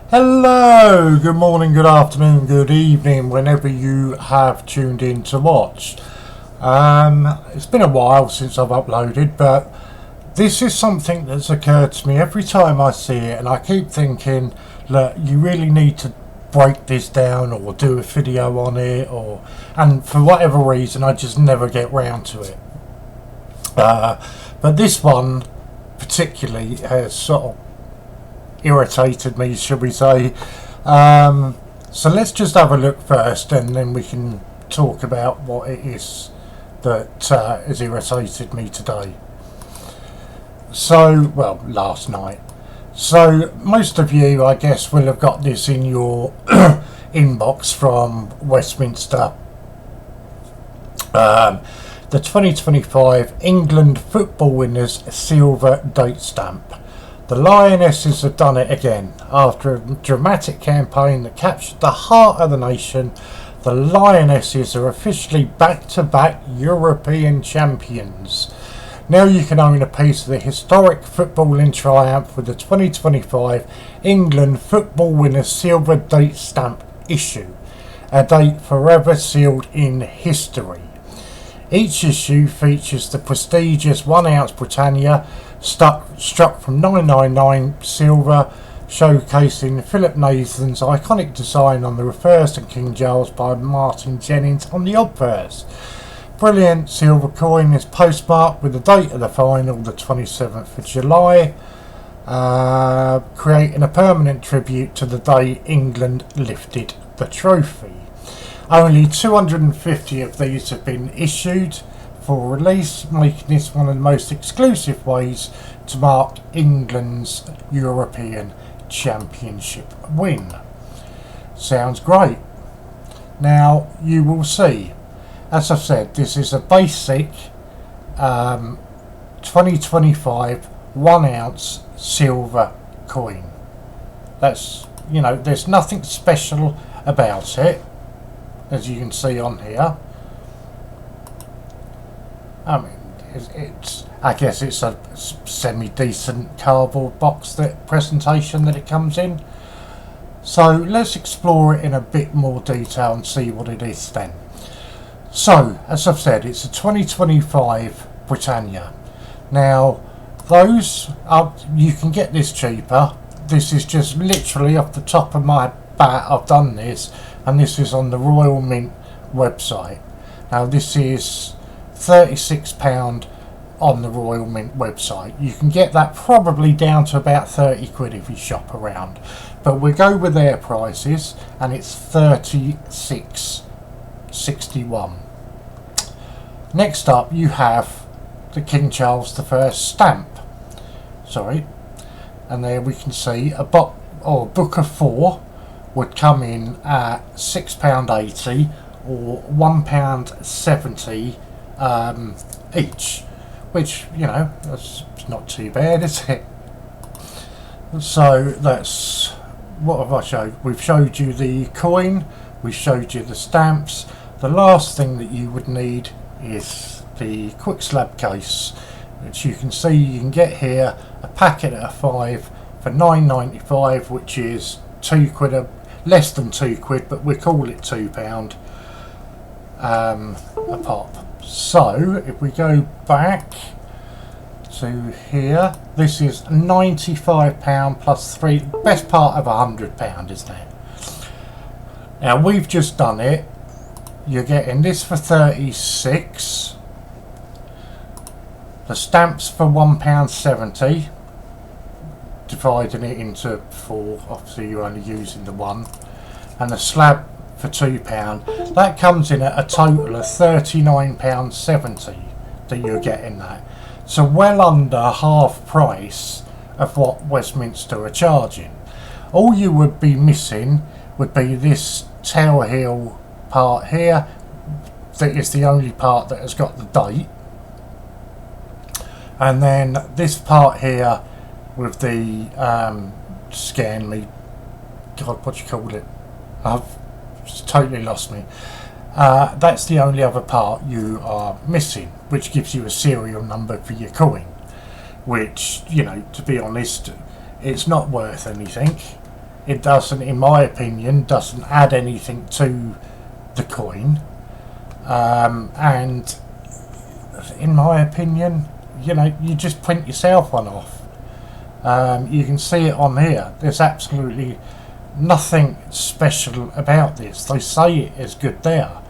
Hello, good morning, good afternoon, good evening, whenever you have tuned in to watch. It's been a while since I've uploaded, but this is something that's occurred to me every time I see it, and I keep thinking, look, you really need to break this down or do a video on it, and for whatever reason I just never get round to it. But this one particularly has sort of irritated me, should we say. So let's just have a look first, and then we can talk about what it is that has irritated me today. So, well, last night. So most of you, I guess, will have got this in your inbox from Westminster. The 2025 England football winners silver date stamp. The Lionesses have done it again. After a dramatic campaign that captured the heart of the nation, the Lionesses are officially back-to-back European champions. Now you can own a piece of the historic footballing triumph with the 2025 England football winners silver date stamp issue, a date forever sealed in history. Each issue features the prestigious 1-ounce Britannia struck from 999 silver, showcasing Philip Nathan's iconic design on the reverse and King Charles by Martin Jennings on the obverse. Brilliant silver coin is postmarked with the date of the final, the 27th of July, creating a permanent tribute to the day England lifted the trophy. Only 250 of these have been issued for release, making this one of the most exclusive ways to mark England's European Championship win. Sounds great. Now you will see, as I've said, this is a basic 2025 1-ounce silver coin. That's, there's nothing special about it, as you can see on here. I mean, I guess it's a semi-decent cardboard box presentation that it comes in. So let's explore it in a bit more detail and see what it is then. So, as I've said, it's a 2025 Britannia. Now, you can get this cheaper. This is just literally off the top of my bat. I've done this, and this is on the Royal Mint website. Now, this is £36 on the Royal Mint website. You can get that probably down to about 30 quid if you shop around, but we'll go with their prices, and it's 36.61. Next up you have the King Charles I stamp, and there we can see a book of 4 would come in at £6.80 or £1.70 each, which, that's not too bad, is it? So that's what have I showed. We've showed you the coin, we showed you the stamps. The last thing that you would need is the quick slab case, which you can see you can get here a packet of 5 for £9.95, which is £2, less than £2, but we call it £2 a pop. So if we go back to here, this is £95 plus 3, best part of £100, isn't it? Now we've just done it. You're getting this for 36, the stamps for £1.70, dividing it into 4, obviously you're only using the 1, and the slab for £2. That comes in at a total of £39.70 that you're getting that. So well under half price of what Westminster are charging. All you would be missing would be this tail heel part here. That is the only part that has got the date. And then this part here with the scan me, God, what do you call it? I've totally lost me. That's the only other part you are missing, which gives you a serial number for your coin, which, to be honest, it's not worth anything. it doesn't, in my opinion, doesn't add anything to the coin. And in my opinion, you know, you just print yourself one off. You can see it on here. There's absolutely nothing special about this. They say it is good there.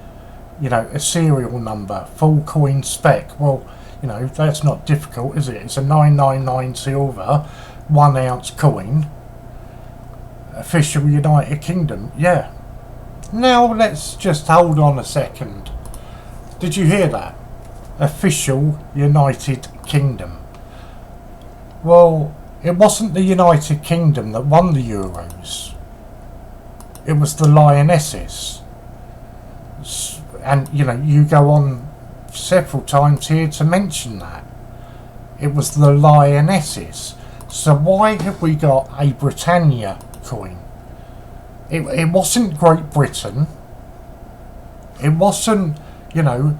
You know, a serial number, full coin spec. Well, you know, that's not difficult, is it? It's a 999 silver, 1 ounce coin. Official United Kingdom, yeah. Now let's just hold on a second. Did you hear that? Official United Kingdom. Well, it wasn't the United Kingdom that won the Euros. It was the Lionesses. And, you know, you go on several times here to mention that. It was the Lionesses. So why have we got a Britannia coin? It wasn't Great Britain. It wasn't, you know,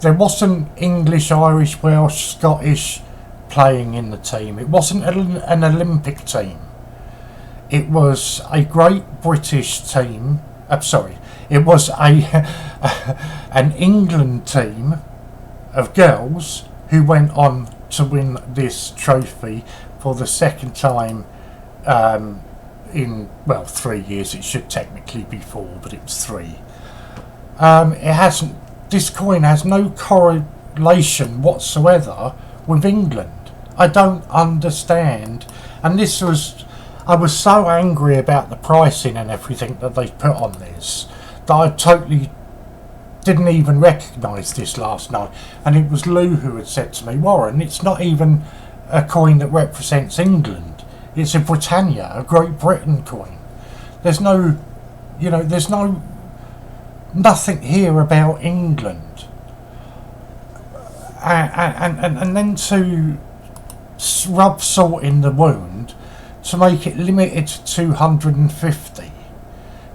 there wasn't English, Irish, Welsh, Scottish playing in the team. It wasn't an Olympic team. It was a Great British team. It was an England team of girls who went on to win this trophy for the second time in, well, 3 years. It should technically be 4, but it was 3. This coin has no correlation whatsoever with England. I don't understand. And I was so angry about the pricing and everything that they put on this that I totally didn't even recognise this last night. And it was Lou who had said to me, Warren, it's not even a coin that represents England. It's a Britannia, a Great Britain coin. There's no, you know, there's nothing here about England. And then to rub salt in the wound, to make it limited to 250,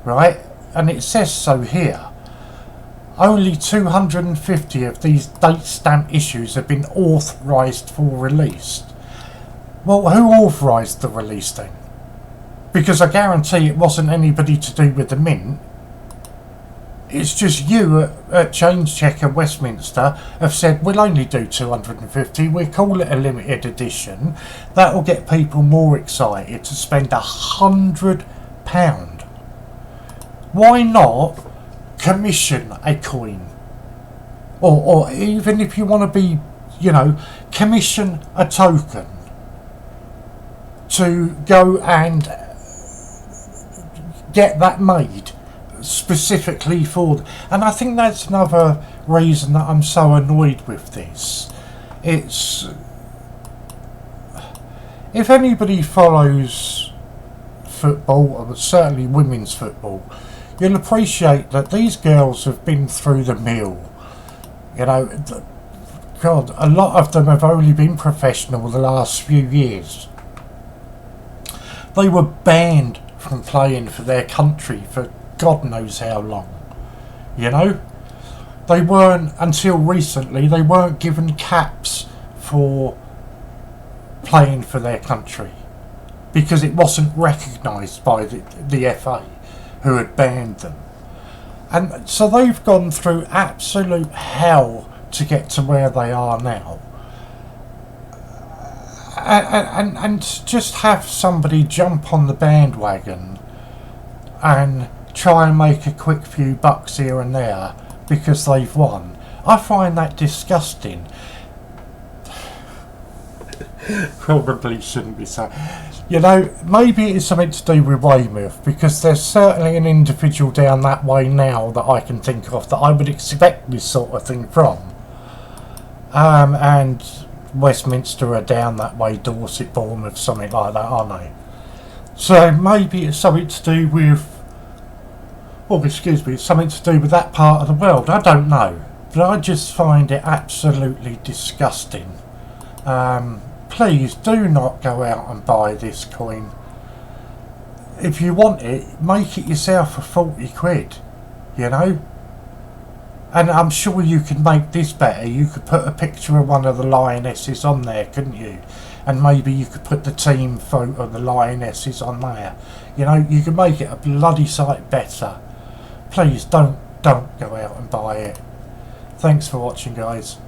right? And it says so here. Only 250 of these date stamp issues have been authorised for release. Well, who authorised the release then? Because I guarantee it wasn't anybody to do with the mint. It's just you at Change Checker Westminster have said, we'll only do 250, we'll call it a limited edition. That'll get people more excited to spend £100. Why not commission a coin? Or even if you want to be, you know, commission a token to go and get that made specifically for. And I think that's another reason that I'm so annoyed with this. It's, if anybody follows football, or certainly women's football, you'll appreciate that these girls have been through the mill. You know, God, a lot of them have only been professional the last few years. They were banned from playing for their country for God knows how long. You know, they weren't, until recently, they weren't given caps for playing for their country because it wasn't recognised by the FA, who had banned them. And so they've gone through absolute hell to get to where they are now. And just have somebody jump on the bandwagon and try and make a quick few bucks here and there because they've won. I find that disgusting. Probably shouldn't be saying. You know, maybe it's something to do with Weymouth, because there's certainly an individual down that way now that I can think of that I would expect this sort of thing from. And Westminster are down that way, Dorset, Bournemouth, something like that, aren't they? So maybe it's something to do with, it's something to do with that part of the world. I don't know, but I just find it absolutely disgusting. Please do not go out and buy this coin. If you want it, make it yourself for 40 quid, you know? And I'm sure you could make this better. You could put a picture of one of the Lionesses on there, couldn't you? And maybe you could put the team photo of the Lionesses on there. You know, you could make it a bloody sight better. Please don't go out and buy it. Thanks for watching, guys.